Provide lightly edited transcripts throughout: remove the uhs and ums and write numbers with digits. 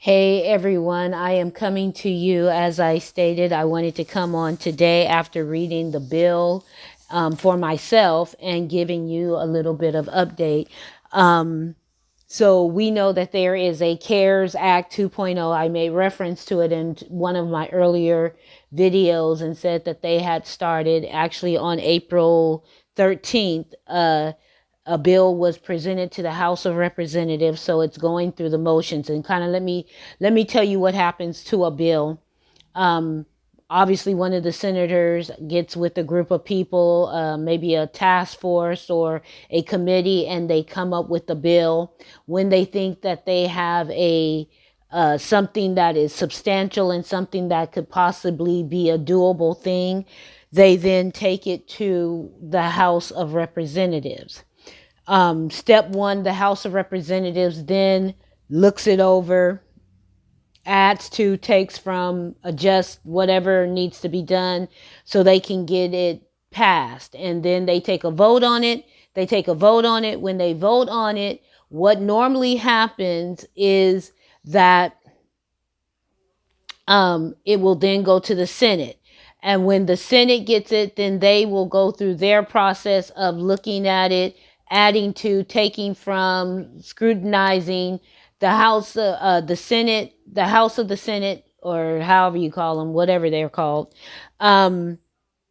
Hey everyone, I am coming to you. As I stated, I wanted to come on today after reading the bill for myself and giving you a little bit of update. Um, so we know that there is a CARES Act 2.0. I made reference to it in one of my earlier videos and said that they had started actually on April 13th. A bill was presented to the House of Representatives, so it's going through the motions. And kind of let me tell you what happens to a bill. Um, Obviously, one of the senators gets with a group of people, maybe a task force or a committee, and they come up with a bill. When they think that they have a something that is substantial and something that could possibly be a doable thing, they then take it to the House of Representatives. Step one, the House of Representatives then looks it over, adds to, takes from, adjusts whatever needs to be done so they can get it passed. And then they take a vote on it. They take a vote on it. When they vote on it, what normally happens is that it will then go to the Senate. And when the Senate gets it, then they will go through their process of looking at it, adding to, taking from, scrutinizing. The House, the Senate, the House of the Senate, or however you call them, whatever they're called,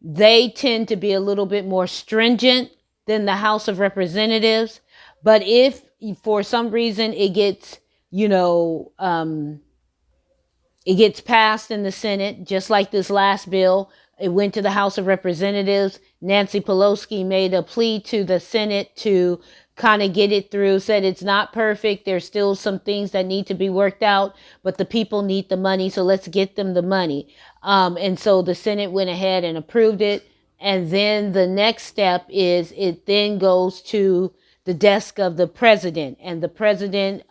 they tend to be a little bit more stringent than the House of Representatives. But if for some reason it gets, it gets passed in the Senate, just like this last bill. It went to the House of Representatives. Nancy Pelosi made a plea to the Senate to kind of get it through, said it's not perfect. There's still some things that need to be worked out, but the people need the money, so let's get them the money. And so the Senate went ahead and approved it. And then the next step is it then goes to the desk of the president, and the president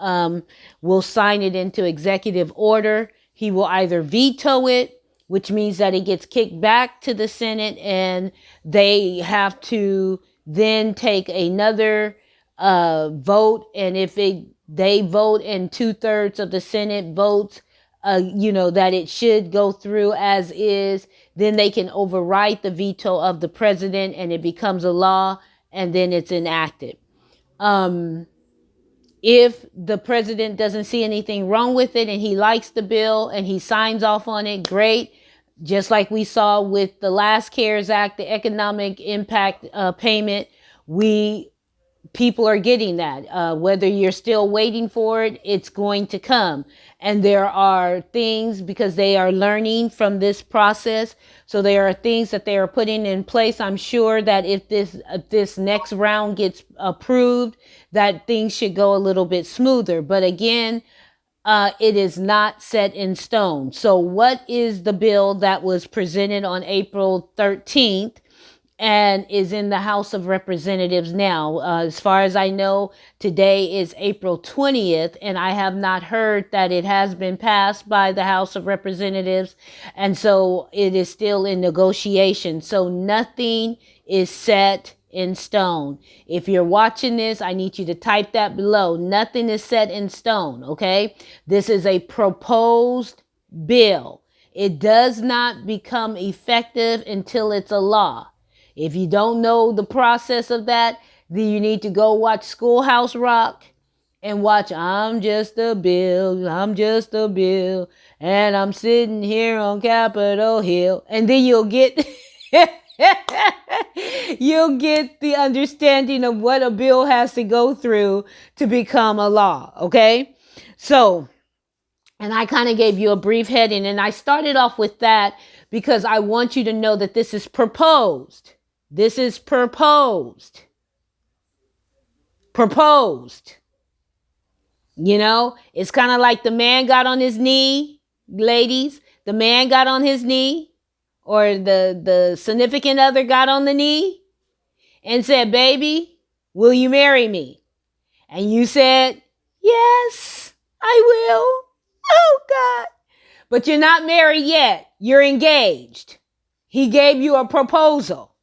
will sign it into executive order. He will either veto it, which means that it gets kicked back to the Senate and they have to then take another vote. And if they vote and 2/3 of the Senate votes, that it should go through as is, then they can override the veto of the president and it becomes a law and then it's enacted. If the president doesn't see anything wrong with it and he likes the bill and he signs off on it, great. Just like we saw with the last CARES Act, the economic impact payment, people are getting that. Whether you're still waiting for it, it's going to come. And there are things, because they are learning from this process, so there are things that they are putting in place. I'm sure that if this next round gets approved, that things should go a little bit smoother. But again, it is not set in stone. So what is the bill that was presented on April 13th and is in the House of Representatives now? As far as I know, today is April 20th, and I have not heard that it has been passed by the House of Representatives. And so it is still in negotiation. So nothing is set in stone. If you're watching this, I need you to type that below. Nothing is set in stone, okay? This is a proposed bill. It does not become effective until it's a law. If you don't know the process of that, then you need to go watch Schoolhouse Rock and watch I'm Just a Bill, I'm Just a Bill, and I'm sitting here on Capitol Hill. And then you'll get you'll get the understanding of what a bill has to go through to become a law, okay? So, and I kind of gave you a brief heading, and I started off with that because I want you to know that this is proposed. This is proposed. Proposed. It's kind of like the man got on his knee, ladies. The man got on his knee, or the significant other got on the knee and said, baby, will you marry me? And you said, yes, I will. Oh, God. But you're not married yet. You're engaged. He gave you a proposal.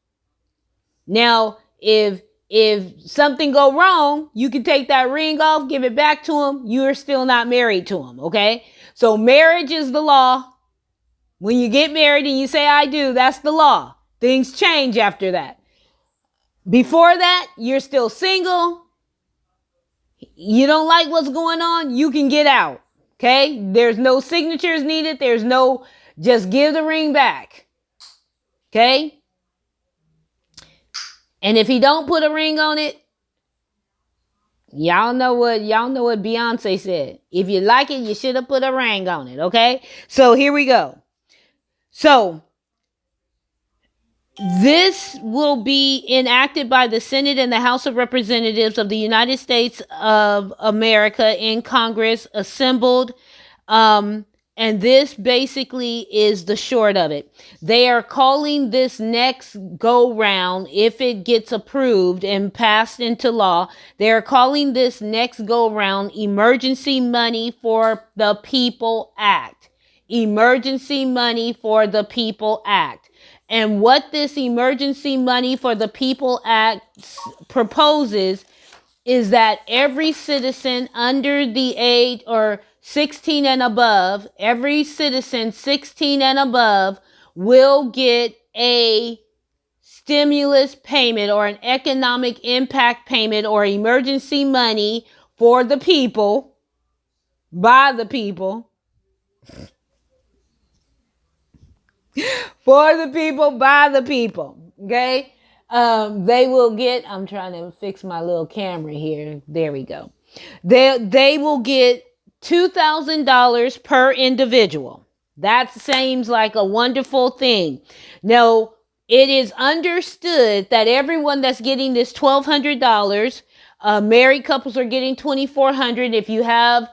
Now, if if something go wrong, you can take that ring off, give it back to him. You're still not married to him, okay? So marriage is the law. When you get married and you say, I do, that's the law. Things change after that. Before that, you're still single. You don't like what's going on, you can get out, okay? There's no signatures needed. There's no, just give the ring back, okay? And if he don't put a ring on it, y'all know what Beyonce said. If you like it, you should have put a ring on it, okay? So here we go. So this will be enacted by the Senate and the House of Representatives of the United States of America in Congress assembled. And this basically is the short of it. They are calling this next go round, if it gets approved and passed into law, they are calling this next go round Emergency Money for the People Act. Emergency Money for the People Act. And what this Emergency Money for the People Act proposes is that every citizen under the age or 16 and above, every citizen 16 and above will get a stimulus payment or an economic impact payment or emergency money for the people, by the people, for the people, by the people, okay? They will get, I'm trying to fix my little camera here. There we go. They will get $2,000 per individual. That seems like a wonderful thing. Now, it is understood that everyone that's getting this $1,200, married couples are getting $2,400. If you have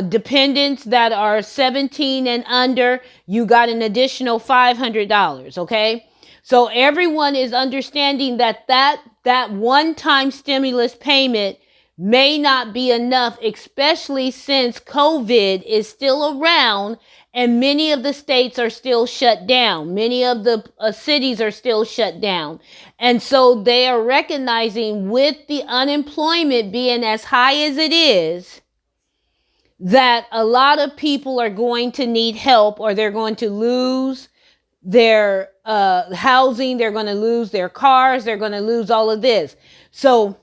dependents that are 17 and under, you got an additional $500, okay? So everyone is understanding that one-time stimulus payment may not be enough, especially since COVID is still around and many of the states are still shut down. Many of the cities are still shut down. And so they are recognizing, with the unemployment being as high as it is, that a lot of people are going to need help, or they're going to lose their housing, they're going to lose their cars, they're going to lose all of this. So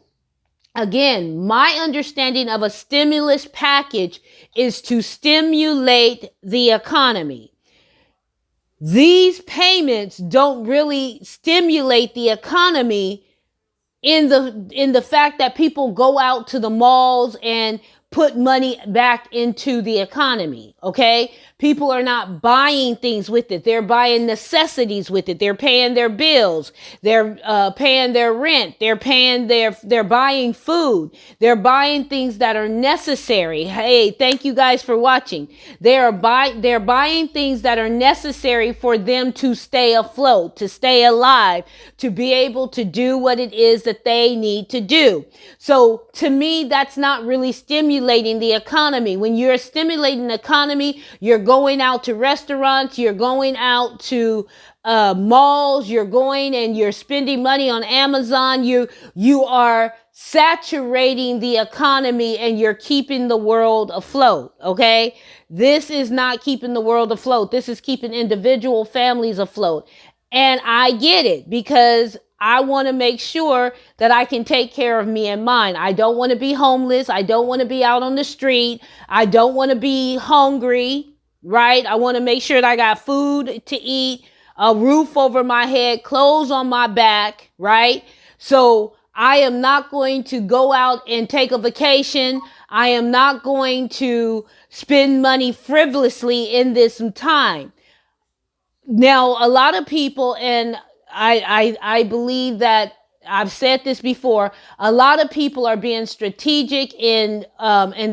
again, my understanding of a stimulus package is to stimulate the economy. These payments don't really stimulate the economy in the fact that people go out to the malls and put money back into the economy, okay? People are not buying things with it. They're buying necessities with it. They're paying their bills. They're paying their rent. They're buying food. They're buying things that are necessary. Hey, thank you guys for watching. They're buying things that are necessary for them to stay afloat, to stay alive, to be able to do what it is that they need to do. So to me, that's not really stimulating the economy. When you're stimulating the economy, you're going out to restaurants, you're going out to malls, you're going and you're spending money on Amazon. You are saturating the economy and you're keeping the world afloat, okay? This is not keeping the world afloat. This is keeping individual families afloat. And I get it, because I want to make sure that I can take care of me and mine. I don't want to be homeless. I don't want to be out on the street. I don't want to be hungry, right? I want to make sure that I got food to eat, a roof over my head, clothes on my back, right? So I am not going to go out and take a vacation. I am not going to spend money frivolously in this time. Now, a lot of people, and I believe that I've said this before, a lot of people are being strategic and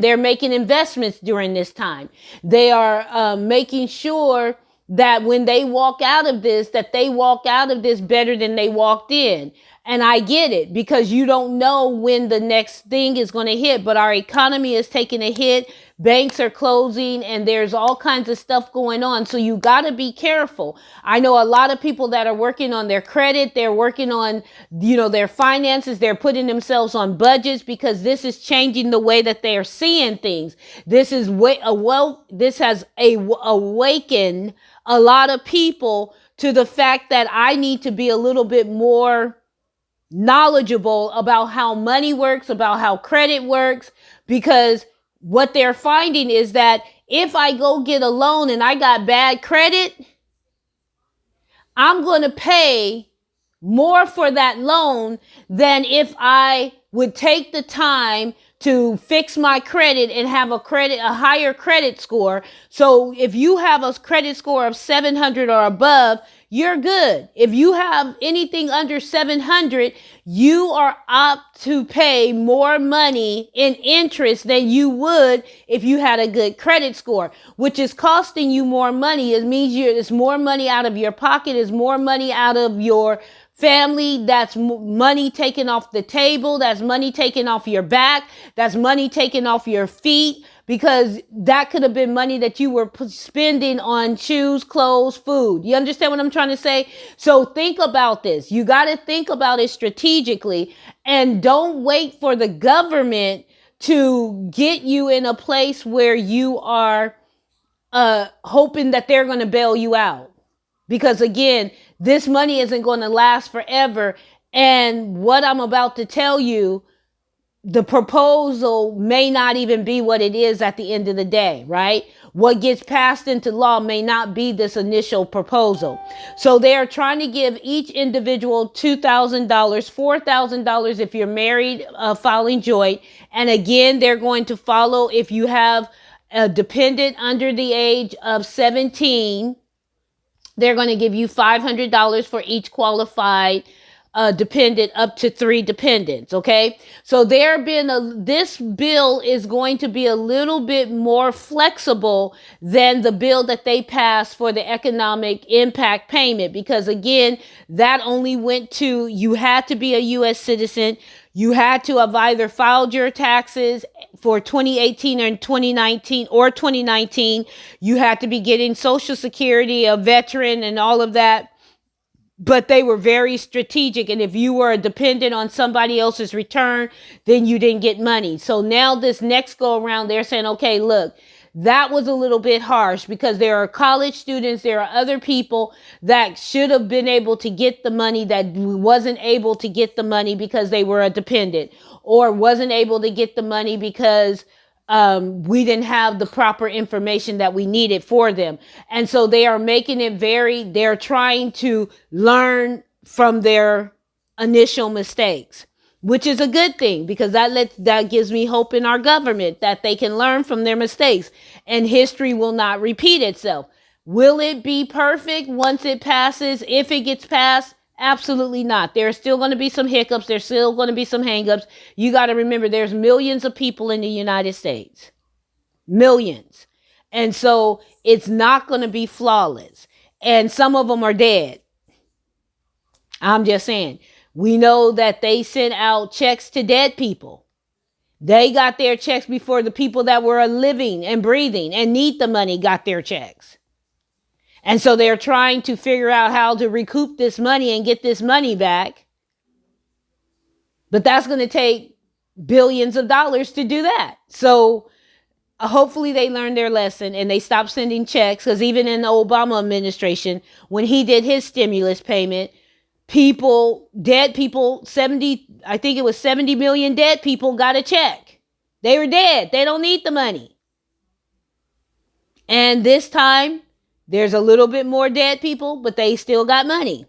they're making investments during this time. They are making sure that when they walk out of this, that they walk out of this better than they walked in. And I get it, because you don't know when the next thing is going to hit, but our economy is taking a hit banks are closing and there's all kinds of stuff going on. So you got to be careful. I know a lot of people that are working on their credit. They're working on, their finances. They're putting themselves on budgets because this is changing the way that they are seeing things. This has awakened a lot of people to the fact that I need to be a little bit more knowledgeable about how money works, about how credit works, because what they're finding is that if I go get a loan and I got bad credit, I'm going to pay more for that loan than if I would take the time to fix my credit and have a higher credit score. So if you have a credit score of 700 or above, you're good. If you have anything under 700, you are up to pay more money in interest than you would if you had a good credit score, which is costing you more money. It means it's more money out of your pocket, it's more money out of your family. That's money taken off the table. That's money taken off your back. That's money taken off your feet, because that could have been money that you were spending on shoes, clothes, food. You understand what I'm trying to say? So think about this. You got to think about it strategically, and don't wait for the government to get you in a place where you are hoping that they're going to bail you out. Because again, this money isn't going to last forever. And what I'm about to tell you, the proposal may not even be what it is at the end of the day, right? What gets passed into law may not be this initial proposal. So they are trying to give each individual $2,000, $4,000 if you're married, filing joint. And again, they're going to follow if you have a dependent under the age of 17. They're going to give you $500 for each qualified dependent, up to 3 dependents. Okay. So this bill is going to be a little bit more flexible than the bill that they passed for the economic impact payment, because again, that only went to, you had to be a U.S. citizen. You had to have either filed your taxes for 2018 or 2019 or 2019. You had to be getting Social Security, a veteran, and all of that. But they were very strategic. And if you were a dependent on somebody else's return, then you didn't get money. So now this next go around, they're saying, okay, look, that was a little bit harsh, because there are college students, there are other people that should have been able to get the money that wasn't able to get the money because they were a dependent, or wasn't able to get the money because we didn't have the proper information that we needed for them. And so they are making it they're trying to learn from their initial mistakes, which is a good thing, because that gives me hope in our government that they can learn from their mistakes and history will not repeat itself. Will it be perfect once it passes? If it gets passed? Absolutely not. There's still going to be some hiccups. There's still going to be some hangups. You got to remember, there's millions of people in the United States. Millions. And so it's not going to be flawless. And some of them are dead. I'm just saying. We know that they sent out checks to dead people. They got their checks before the people that were living and breathing and need the money got their checks. And so they're trying to figure out how to recoup this money and get this money back. But that's going to take billions of dollars to do that. So hopefully they learned their lesson and they stopped sending checks, because even in the Obama administration, when he did his stimulus payment, dead people, 70 million dead people got a check. They were dead. They don't need the money. And this time, there's a little bit more dead people, but they still got money.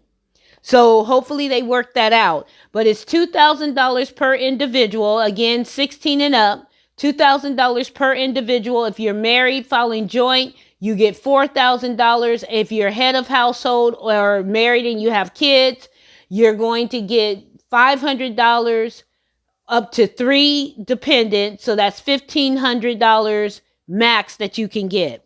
So hopefully they work that out. But it's $2,000 per individual. Again, 16 and up. $2,000 per individual. If you're married, filing joint, you get $4,000. If you're head of household or married and you have kids, you're going to get $500 up to 3 dependents. So that's $1,500 max that you can get.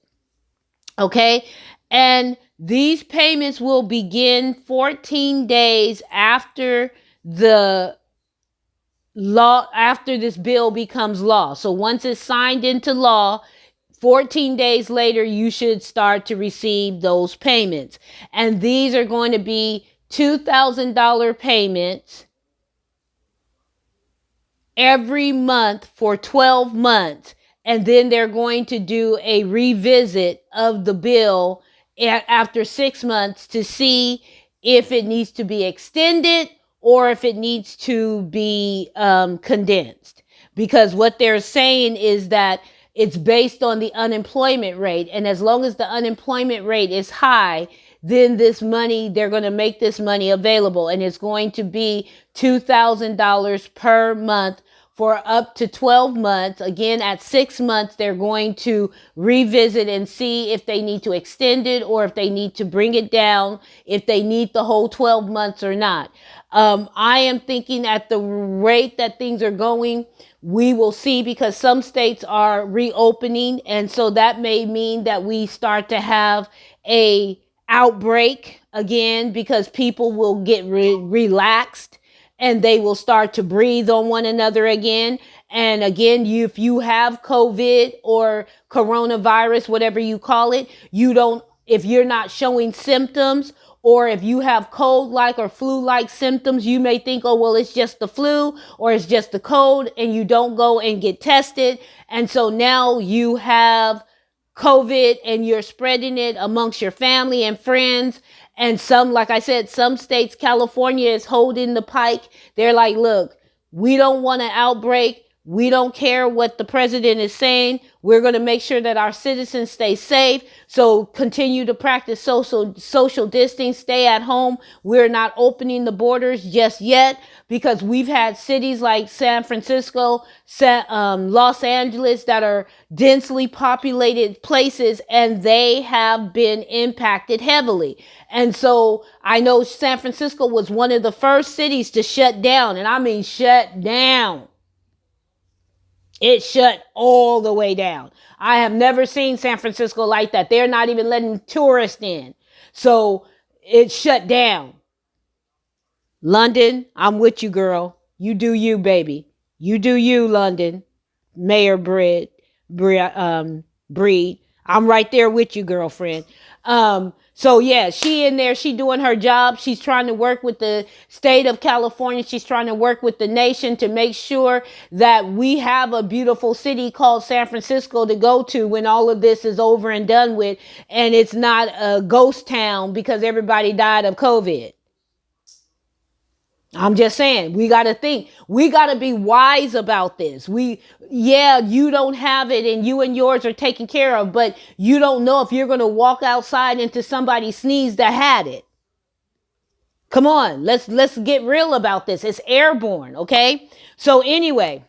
Okay. And these payments will begin 14 days after the law after this bill becomes law. So once it's signed into law, 14 days later, you should start to receive those payments. And these are going to be $2,000 payments every month for 12 months. And then they're going to do a revisit of the bill after 6 months to see if it needs to be extended or if it needs to be condensed. Because what they're saying is that it's based on the unemployment rate. And as long as the unemployment rate is high, then this money, they're going to make this money available. And it's going to be $2,000 per month for up to 12 months. Again, at 6 months, they're going to revisit and see if they need to extend it or if they need to bring it down, if they need the whole 12 months or not. I am thinking at the rate that things are going, we will see, because some states are reopening. And so that may mean that we start to have a outbreak again, because people will get relaxed and they will start to breathe on one another again. And again, if you have COVID or coronavirus, whatever you call it, if you're not showing symptoms, or if you have cold-like or flu-like symptoms, you may think, oh, well, it's just the flu or it's just the cold, and you don't go and get tested. And so now you have COVID and you're spreading it amongst your family and friends. And some, like I said, some states, California is holding the pike. They're like, look, we don't want an outbreak. We don't care what the president is saying. We're going to make sure that our citizens stay safe. So continue to practice social distancing, stay at home. We're not opening the borders just yet, because we've had cities like San Francisco, Los Angeles that are densely populated places, and they have been impacted heavily. And so I know San Francisco was one of the first cities to shut down, and I mean shut down. It shut all the way down. I have never seen San Francisco like that. They're not even letting tourists in. So it shut down. London, I'm with you, girl. You do you, baby. You do you, London. Mayor Breed. I'm right there with you, girlfriend. So yeah, she in there, she doing her job. She's trying to work with the state of California. She's trying to work with the nation to make sure that we have a beautiful city called San Francisco to go to when all of this is over and done with. And it's not a ghost town because everybody died of COVID. I'm just saying, we got to think, we got to be wise about this. You don't have it and you and yours are taken care of, but you don't know if you're going to walk outside into somebody's sneeze that had it. Come on, let's get real about this. It's airborne, okay? So anyway,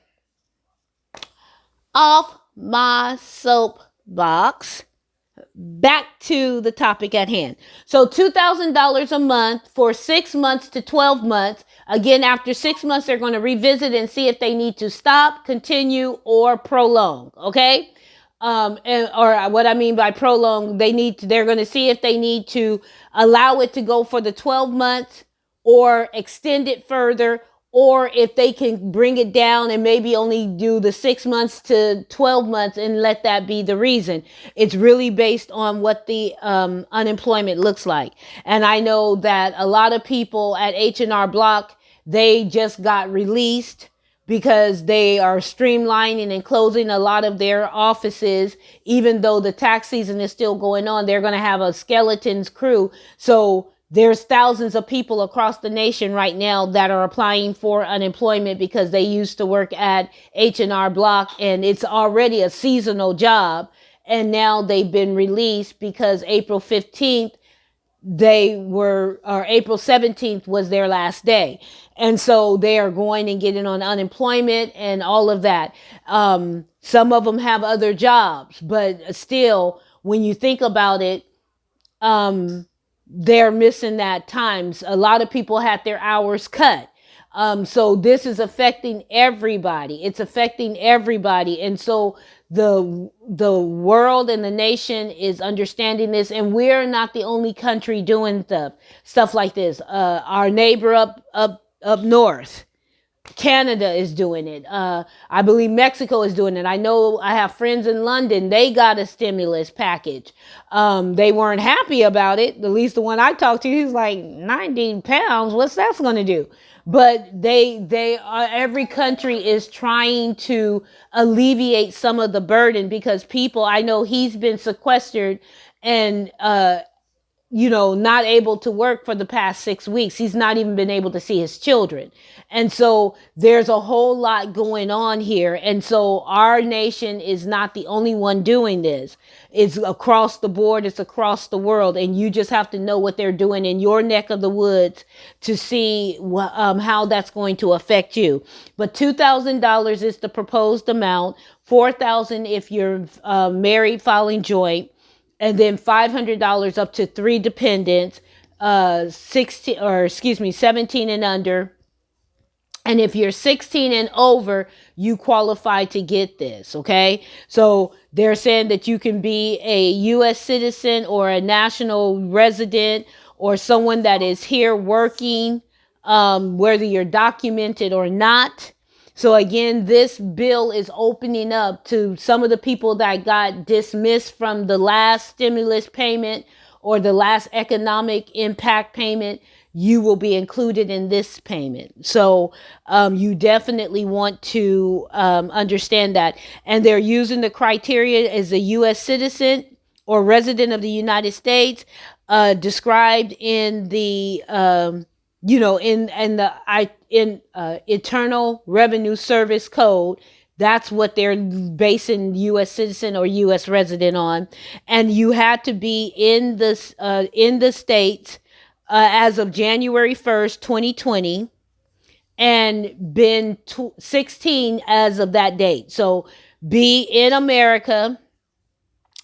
off my soapbox. Back to the topic at hand. So $2,000 a month for 6 months to 12 months. Again, after 6 months, they're going to revisit and see if they need to stop, continue, or prolong. Okay. Or what I mean by prolong, they're going to see if they need to allow it to go for the 12 months or extend it further, or if they can bring it down and maybe only do the 6 months to 12 months and let that be the reason. It's really based on what the unemployment looks like. And I know that a lot of people at H&R Block, they just got released because they are streamlining and closing a lot of their offices. Even though the tax season is still going on, they're going to have a skeleton's crew. So there's thousands of people across the nation right now that are applying for unemployment because they used to work at H&R Block and it's already a seasonal job. And now they've been released because April 15th, April 17th was their last day. And so they are going and getting on unemployment and all of that. Some of them have other jobs, but still, when you think about it, they're missing that times. A lot of people had their hours cut. So this is affecting everybody. It's affecting everybody. And so the world and the nation is understanding this, and we're not the only country doing stuff like this. Our neighbor up north, Canada is doing it. I believe Mexico is doing it. I know I have friends in London. They got a stimulus package. They weren't happy about it. At least the one I talked to, he's like, 90 pounds. What's that going to do? But every country is trying to alleviate some of the burden because people, I know he's been sequestered and, not able to work for the past 6 weeks. He's not even been able to see his children. And so there's a whole lot going on here. And so our nation is not the only one doing this. It's across the board. It's across the world. And you just have to know what they're doing in your neck of the woods to see how that's going to affect you. But $2,000 is the proposed amount. $4,000 if you're married filing joint. And then $500 up to 3 dependents, 17 and under. And if you're 16 and over, you qualify to get this. Okay. So they're saying that you can be a U.S. citizen or a national resident or someone that is here working, whether you're documented or not. So again, this bill is opening up to some of the people that got dismissed from the last stimulus payment or the last economic impact payment. You will be included in this payment. So you definitely want to understand that. And they're using the criteria as a U.S. citizen or resident of the United States, described in the in Internal Revenue Service Code. That's what they're basing U.S. citizen or U.S. resident on. And you had to be in the States as of January 1st, 2020, and been 16 as of that date. So be in America,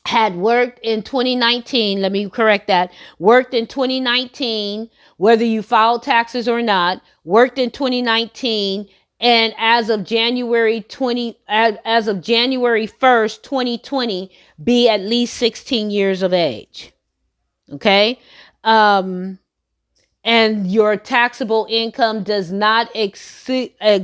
had worked in 2019, let me correct that, worked in 2019, whether you filed taxes or not, worked in 2019, and as of January 1st, 2020, be at least 16 years of age. Okay? And your taxable income does not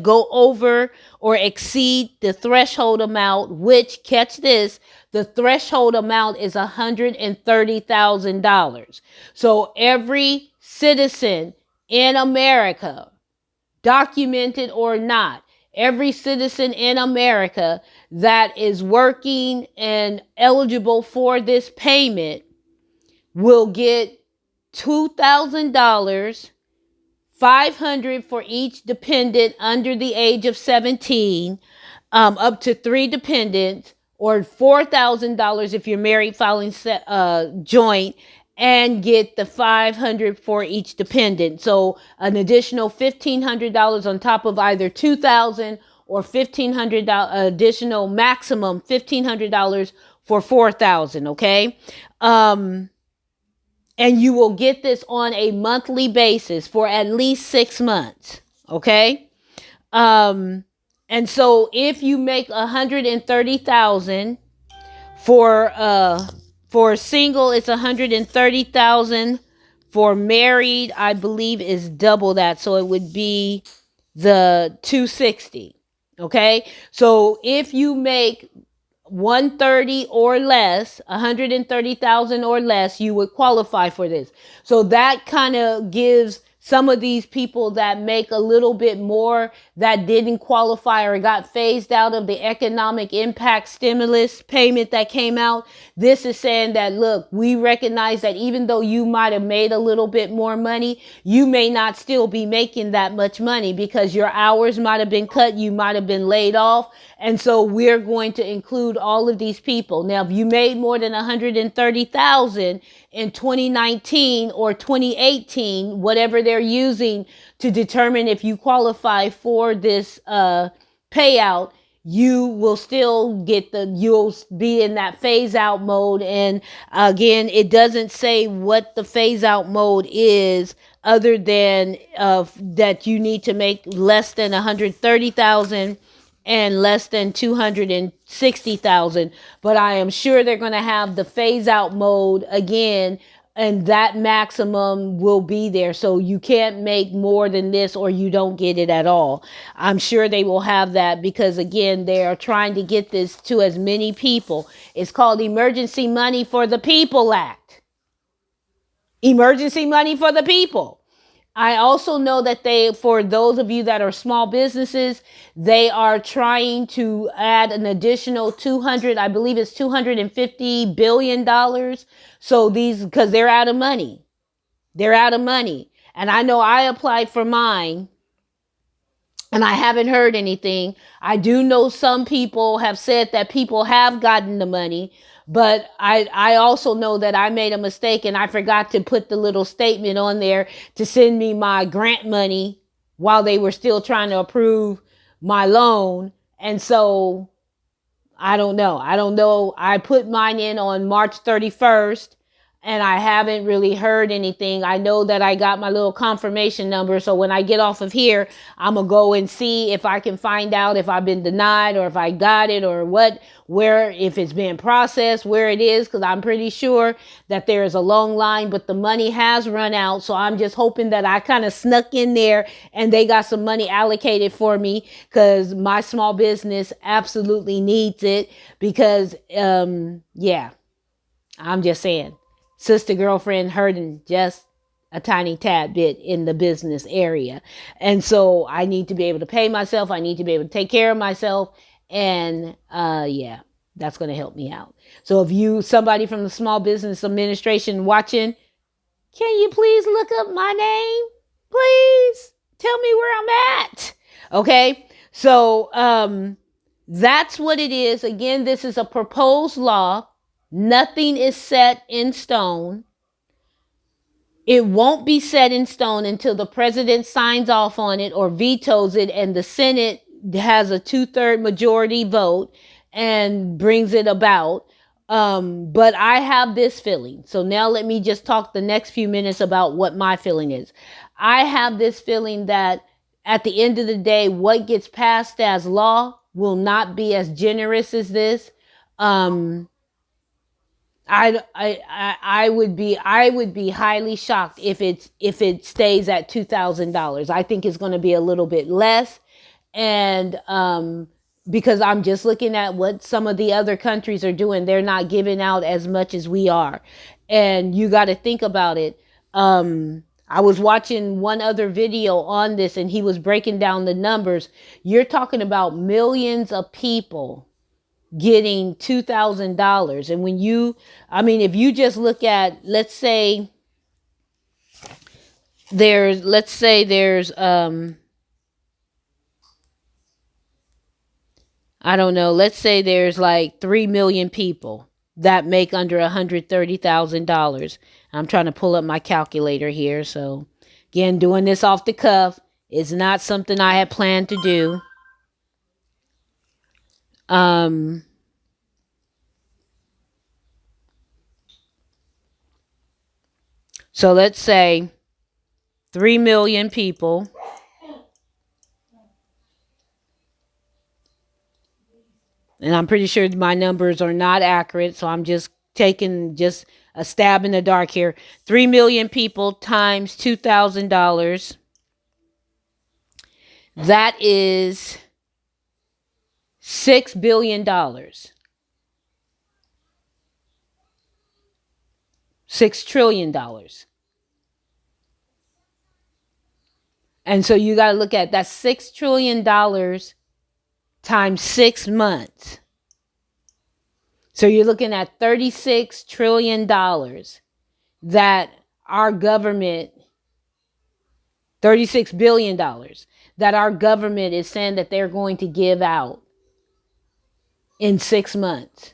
go over or exceed the threshold amount, which, catch this, the threshold amount is $130,000. So every citizen in America, documented or not, every citizen in America that is working and eligible for this payment will get $2,000, $500 for each dependent under the age of 17, up to 3 dependents, or $4,000 if you're married filing joint, and get the $500 for each dependent. So an additional $1,500 on top of either $2,000 or $1,500 additional, maximum $1,500 for $4,000. Okay. And you will get this on a monthly basis for at least 6 months. Okay. And so if you make $130,000 for single, it's $130,000. For married, I believe is double that. So it would be the $260,000. Okay. So if you make 130 or less, 130,000 or less, you would qualify for this. So that kind of gives some of these people that make a little bit more that didn't qualify or got phased out of the economic impact stimulus payment that came out. This is saying that, look, we recognize that even though you might have made a little bit more money, you may not still be making that much money because your hours might have been cut. You might have been laid off. And so we're going to include all of these people. Now, if you made more than 130,000 in 2019 or 2018, whatever they're using to determine if you qualify for this payout, you will still you'll be in that phase out mode. And again, it doesn't say what the phase out mode is other than that you need to make less than 130,000 and less than 260,000. But I am sure they're going to have the phase out mode again and that maximum will be there. So you can't make more than this or you don't get it at all. I'm sure they will have that because, again, they are trying to get this to as many people. It's called Emergency Money for the People Act. Emergency money for the people. I also know that for those of you that are small businesses, they are trying to add an additional 200, I believe it's $250 billion. So because they're out of money. They're out of money. And I know I applied for mine and I haven't heard anything. I do know some people have said that people have gotten the money, but I also know that I made a mistake and I forgot to put the little statement on there to send me my grant money while they were still trying to approve my loan. And so I don't know. I put mine in on March 31st. And I haven't really heard anything. I know that I got my little confirmation number. So when I get off of here, I'm going to go and see if I can find out if I've been denied or if I got it or if it's being processed, where it is. Because I'm pretty sure that there is a long line, but the money has run out. So I'm just hoping that I kind of snuck in there and they got some money allocated for me because my small business absolutely needs it because, yeah, I'm just saying. Sister girlfriend hurting just a tiny tad bit in the business area. And so I need to be able to pay myself. I need to be able to take care of myself. And yeah, that's going to help me out. So if somebody from the Small Business Administration watching, can you please look up my name? Please tell me where I'm at. Okay. So that's what it is. Again, this is a proposed law. Nothing is set in stone. It won't be set in stone until the president signs off on it or vetoes it and the Senate has a 2/3 majority vote and brings it about. But I have this feeling. So now let me just talk the next few minutes about what my feeling is. I have this feeling that at the end of the day, what gets passed as law will not be as generous as this. I would be highly shocked if it stays at $2,000. I think it's going to be a little bit less, and because I'm just looking at what some of the other countries are doing, they're not giving out as much as we are, and you got to think about it. I was watching one other video on this, and he was breaking down the numbers. You're talking about millions of people getting $2,000. And if you just look at, let's say there's I don't know, let's say there's like 3 million people that make under $130,000. I'm trying to pull up my calculator here. So again, doing this off the cuff is not something I had planned to do. So let's say 3 million people. And I'm pretty sure my numbers are not accurate. So I'm just taking just a stab in the dark here. 3 million people times $2,000. That is $6 billion. $6 trillion. And so you got to look at that $6 trillion times 6 months. So you're looking at $36 trillion that our government, $36 billion that our government is saying that they're going to give out in 6 months.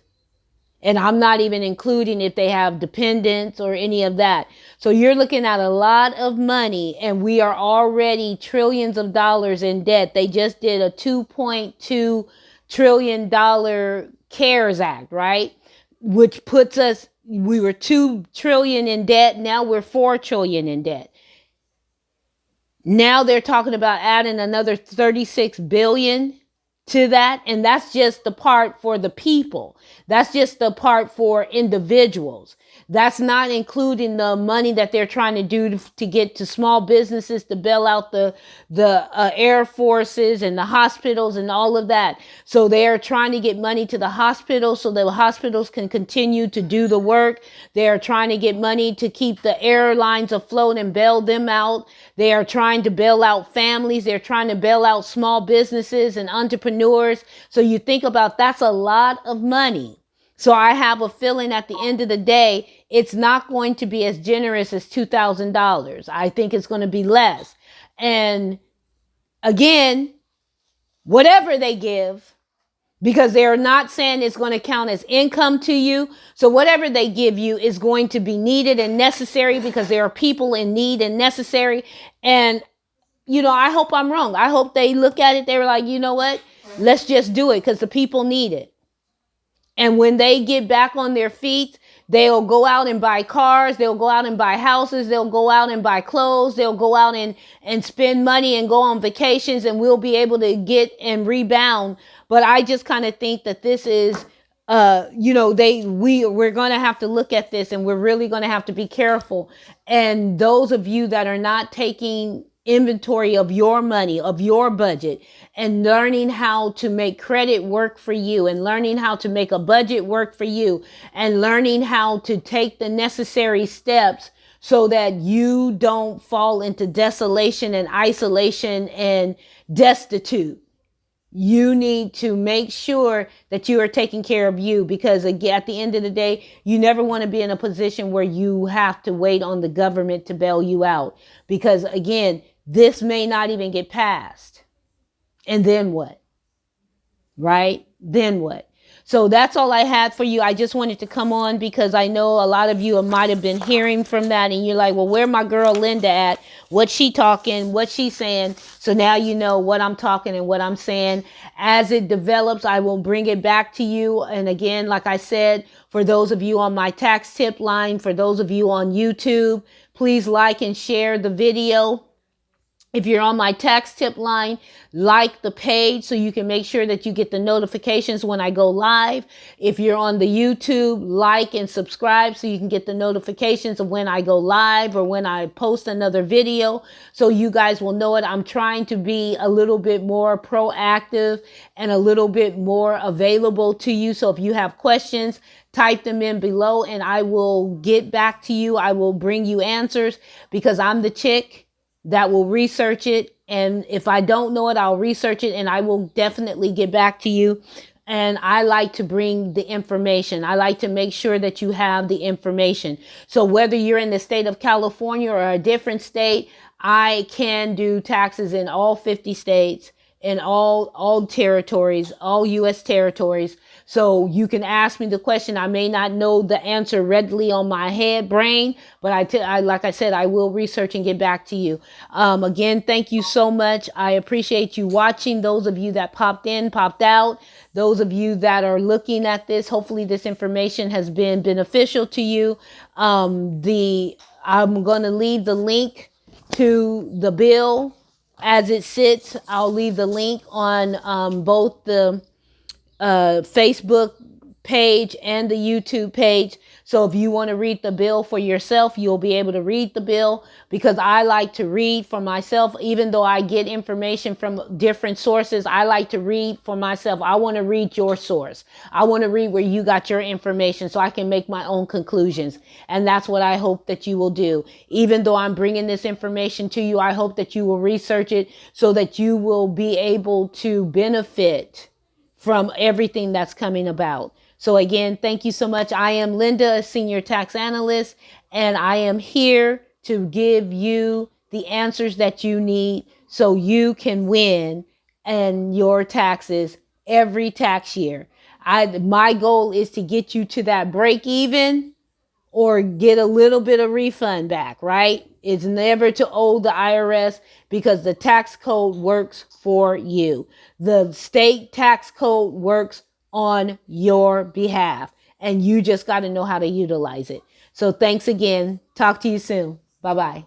And I'm not even including if they have dependents or any of that. So you're looking at a lot of money, and we are already trillions of dollars in debt. They just did a $2.2 trillion CARES Act, right? Which puts us, we were 2 trillion in debt. Now we're 4 trillion in debt. Now they're talking about adding another 36 billion to that. And that's just the part for the people. That's just the part for individuals. That's not including the money that they're trying to do to get to small businesses, to bail out the air forces and the hospitals and all of that. So they're trying to get money to the hospitals so the hospitals can continue to do the work. They're trying to get money to keep the airlines afloat and bail them out. They are trying to bail out families. They're trying to bail out small businesses and entrepreneurs. So you think about, that's a lot of money. So I have a feeling at the end of the day, it's not going to be as generous as $2,000. I think it's going to be less. And again, whatever they give, because they're not saying it's going to count as income to you. So whatever they give you is going to be needed and necessary, because there are people in need and necessary. And, you know, I hope I'm wrong. I hope they look at it. They were like, you know what? Let's just do it because the people need it. And when they get back on their feet, they'll go out and buy cars. They'll go out and buy houses. They'll go out and buy clothes. They'll go out and spend money and go on vacations, and we'll be able to get and rebound. But I just kind of think that this is, you know, we're going to have to look at this, and we're really going to have to be careful. And those of you that are not taking inventory of your money, of your budget, and learning how to make credit work for you, and learning how to make a budget work for you, and learning how to take the necessary steps so that you don't fall into desolation and isolation and destitute. You need to make sure that you are taking care of you, because again, at the end of the day, you never want to be in a position where you have to wait on the government to bail you out, because again, this may not even get passed. And then what? Right? Then what? So that's all I had for you. I just wanted to come on because I know a lot of you might have been hearing from that, and you're like, well, where my girl Linda at? What's she talking? What's she saying? So now you know what I'm talking and what I'm saying. As it develops, I will bring it back to you. And again, like I said, for those of you on my tax tip line, for those of you on YouTube, please like and share the video. If you're on my tax tip line, like the page so you can make sure that you get the notifications when I go live. If you're on the YouTube, like and subscribe so you can get the notifications of when I go live or when I post another video, so you guys will know it. I'm trying to be a little bit more proactive and a little bit more available to you. So if you have questions, type them in below and I will get back to you. I will bring you answers, because I'm the chick that will research it. And if I don't know it, I'll research it and I will definitely get back to you. And I like to bring the information. I like to make sure that you have the information. So whether you're in the state of California or a different state, I can do taxes in all 50 states, in all territories, all U.S. territories. So you can ask me the question. I may not know the answer readily on my brain, but like I said, I will research and get back to you. Again, thank you so much. I appreciate you watching. Those of you that popped in, popped out, those of you that are looking at this, hopefully this information has been beneficial to you. I'm going to leave the link to the bill as it sits. I'll leave the link on both the Facebook page and the YouTube page. So if you want to read the bill for yourself, you'll be able to read the bill, because I like to read for myself. Even though I get information from different sources, I like to read for myself. I want to read your source. I want to read where you got your information so I can make my own conclusions. And that's what I hope that you will do. Even though I'm bringing this information to you, I hope that you will research it so that you will be able to benefit from everything that's coming about. So again, thank you so much. I am Linda, a senior tax analyst, and I am here to give you the answers that you need so you can win in your taxes every tax year. My goal is to get you to that break even or get a little bit of refund back, right? It's never to owe the IRS, because the tax code works for you. The state tax code works on your behalf, and you just got to know how to utilize it. So thanks again. Talk to you soon. Bye-bye.